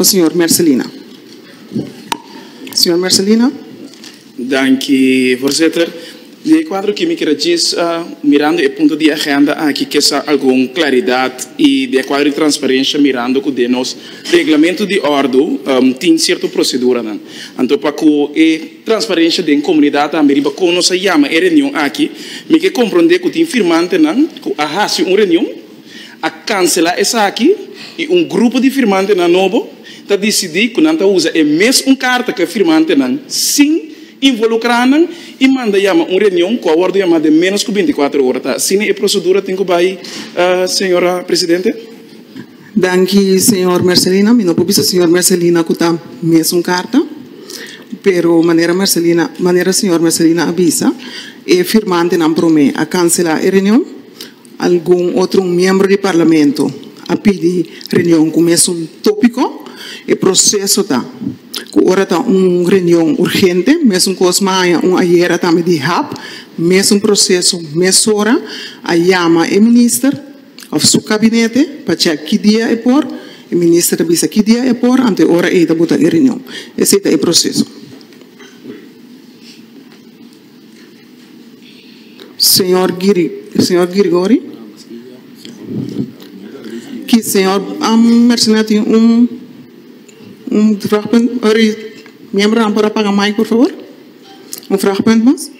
para o senhor Marcelina. Senhor Marcelina. Dank u, voorzitter. De quadro que me quer dizer, mirando o ponto de agenda aqui, que há alguma claridade e de quadro de transparência, mirando que o nosso regulamento de ordem tem certa procedura. Então, para que a transparência da comunidade também, para que nós chama a reunião aqui, me quer compreender que tem firmante, que há uma reunião, a cancelar essa aqui, e grupo de firmantes novo, está decidido que não usa a mesma carta que firmante, sim, involucrando e manda uma reunião com a ordem de menos que 24 horas. Assim a procedura tem que vai, senhora Presidente? Danke, senhor Marcelina. Eu não posso senhor Marcelina que está mesma carta, pero maneira senhor Marcelina avisa, e firmante não promete a cancelar a reunião, algum outro membro do parlamento a pedir reunião com o mesmo tópico, e processo está. Agora está reunião urgente, mesmo com os maia, ayer também de HAP, mesmo processo, mesma hora, a chama o ministro, of seu gabinete, para checar que dia é por, o ministro avisa que dia é por, ante hora é da botar a reunião. Esse é o processo. Senhor Grigori, que senhor Marcelina tem vraagpunt, membro para pagar mais, por favor? Vraagpunt mais?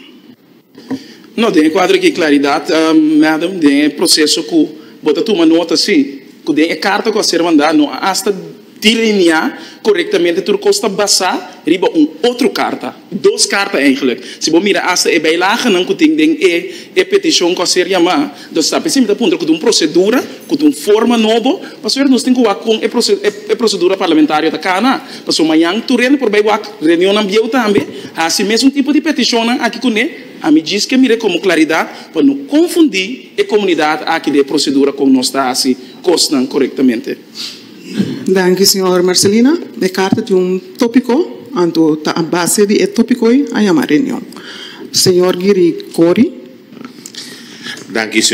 Não, tem quadro aqui claridade, madam, tem processo que bota uma nota assim, que tem a carta que a ser mandada, não hasta delinear corretamente tudo custa passar, riba outra carta, duas cartas eigenlijk. Se você mira hasta é bem lá, não que tem petição que a ser chamada, então está pensando ponto que tem procedura, que tem forma nova, mas nós temos que com a procedura parlamentar da cana, mas amanhã tu rende por bem reunião ambiental também, assim mesmo tipo de petição aqui com a me diz que mire como claridade para não confundir a comunidade aqui de procedura como nós está assim costam corretamente. Danke, senhor Marcelina. A carta tem tópico, então a base de tópico é a reunião. Senhor Giri Cori. Danke, senhor.